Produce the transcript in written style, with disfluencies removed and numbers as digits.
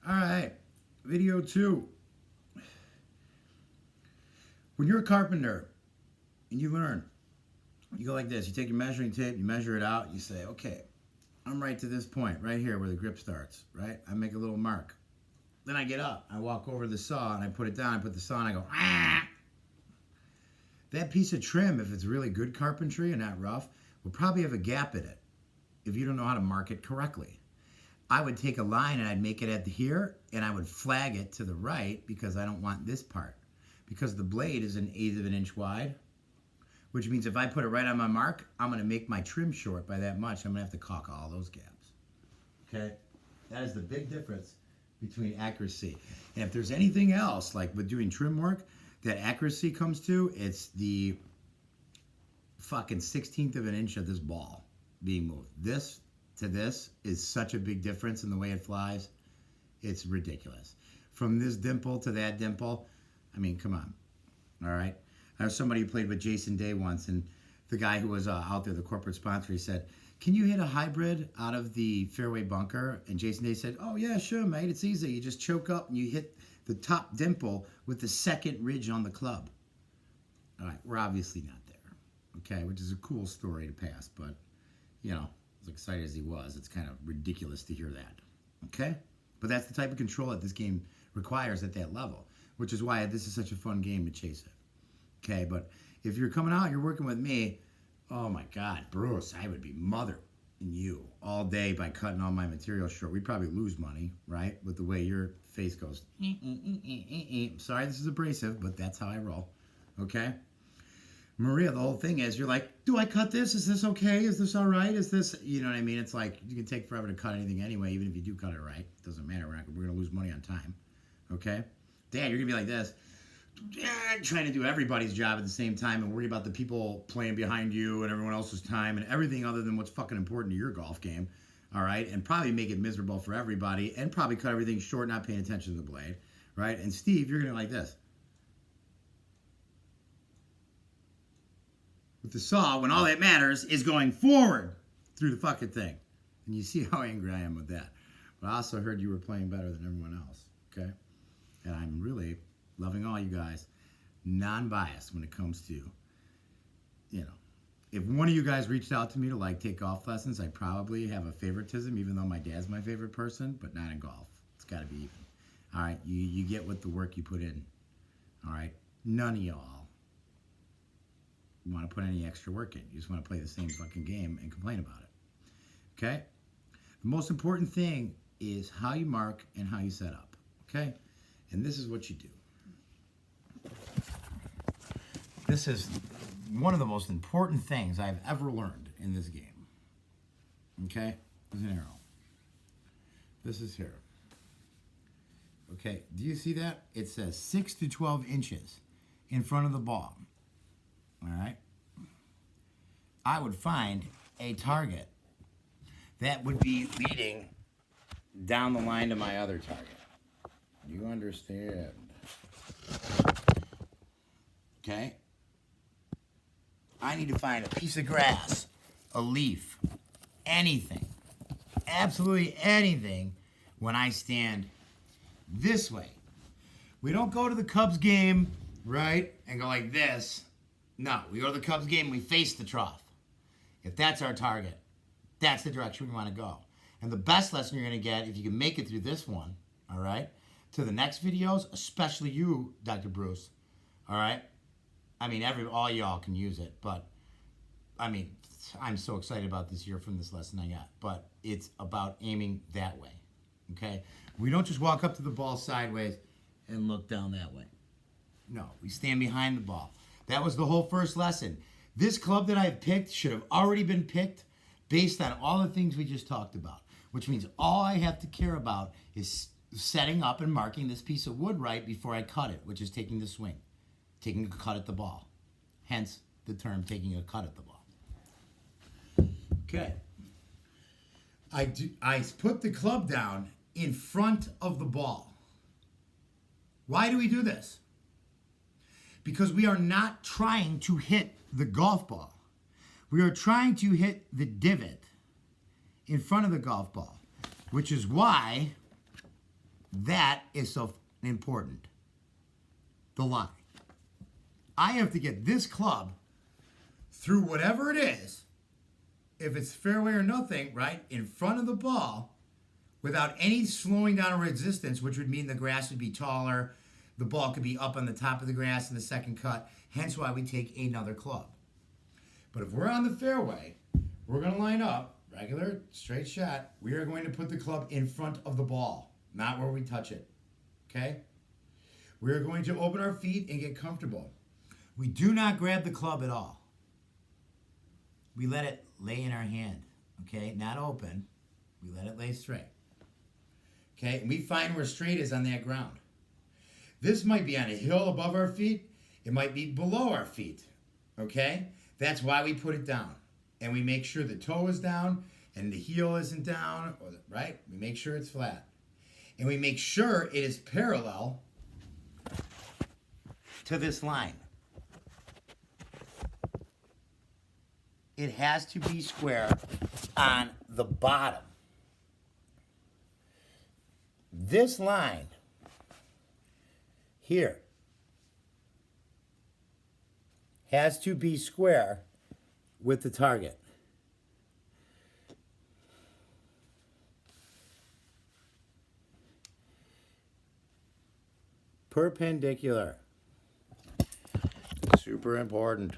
All right, video 2. When you're a carpenter and you learn, you go like this. You take your measuring tape, you measure it out, you say, okay, I'm right to this point, right here where the grip starts, right? I make a little mark. Then I get up, I walk over to the saw and I put it down, I put the saw and I go, ah! That piece of trim, if it's really good carpentry and not rough, will probably have a gap in it if you don't know how to mark it correctly. I would take a line and I'd make it at here and I would flag it to the right because I don't want this part. Because the blade is 1/8 of an inch wide, which means if I put it right on my mark, I'm going to make my trim short by that much. I'm going to have to caulk all those gaps. Okay? That is the big difference between accuracy. And if there's anything else, like with doing trim work, that accuracy comes to, it's the fucking 1/16 of an inch of this ball being moved. This to this is such a big difference in the way it flies. It's ridiculous. From this dimple to that dimple, I mean, come on. All right? I have somebody who played with Jason Day once, and the guy who was out there, the corporate sponsor, he said, can you hit a hybrid out of the fairway bunker? And Jason Day said, oh, yeah, sure, mate. It's easy. You just choke up and you hit the top dimple with the second ridge on the club. All right, we're obviously not there, okay, which is a cool story to pass, but, you know, as excited as he was, it's kind of ridiculous to hear that, okay? But that's the type of control that this game requires at that level, which is why this is such a fun game to chase it. Okay, but if you're coming out, you're working with me, oh my God, Bruce, I would be mothering you all day by cutting all my material short. We'd probably lose money, right? With the way your face goes. Sorry, this is abrasive, but that's how I roll, okay? Maria, the whole thing is, you're like, do I cut this? Is this okay? Is this all right? Is this, you know what I mean? It's like, you can take forever to cut anything anyway, even if you do cut it right. It doesn't matter. We're going to lose money on time, okay? Dad, you're going to be like this. Trying to do everybody's job at the same time and worry about the people playing behind you and everyone else's time and everything other than what's fucking important to your golf game, all right? And probably make it miserable for everybody and probably cut everything short, not paying attention to the blade, right? And Steve, you're going to like this. With the saw, when all that matters is going forward through the fucking thing. And you see how angry I am with that. But I also heard you were playing better than everyone else, okay? And I'm really loving all you guys, non-biased when it comes to, you know, if one of you guys reached out to me to like take golf lessons, I'd probably have a favoritism, even though my dad's my favorite person, but not in golf. It's got to be even. All right, you get what the work you put in. All right, none of y'all want to put any extra work in. You just want to play the same fucking game and complain about it. Okay? The most important thing is how you mark and how you set up. Okay? And this is what you do. This is one of the most important things I've ever learned in this game. Okay? There's an arrow. This is here. Okay, do you see that? It says 6 to 12 inches in front of the ball. All right? I would find a target that would be leading down the line to my other target. You understand? Okay? I need to find a piece of grass, a leaf, anything, absolutely anything when I stand this way. We don't go to the Cubs game, right, and go like this. No, we go to the Cubs game and we face the trough. If that's our target, that's the direction we want to go. And the best lesson you're going to get, if you can make it through this one, all right, to the next videos, especially you, Dr. Bruce, all right? I mean, all y'all can use it, but, I mean, I'm so excited about this year from this lesson I got, but it's about aiming that way, okay? We don't just walk up to the ball sideways and look down that way. No, we stand behind the ball. That was the whole first lesson. This club that I've picked should have already been picked based on all the things we just talked about, which means all I have to care about is setting up and marking this piece of wood right before I cut it, which is taking the swing, taking a cut at the ball. Hence the term taking a cut at the ball. Okay. I put the club down in front of the ball. Why do we do this? Because we are not trying to hit the golf ball. We are trying to hit the divot in front of the golf ball, which is why That is so important. The line. I have to get this club through whatever it is, if it's fairway or nothing, right, in front of the ball without any slowing down or resistance, which would mean the grass would be taller, the ball could be up on the top of the grass in the second cut, hence why we take another club. But if we're on the fairway, we're going to line up, regular, straight shot, we are going to put the club in front of the ball, not where we touch it, okay? We're going to open our feet and get comfortable. We do not grab the club at all. We let it lay in our hand, okay? Not open. We let it lay straight. Okay? And we find where straight is on that ground. This might be on a hill above our feet. It might be below our feet, okay? That's why we put it down. And we make sure the toe is down and the heel isn't down, right? We make sure it's flat. And we make sure it is parallel to this line. It has to be square on the bottom. This line here has to be square with the target. Perpendicular. Super important.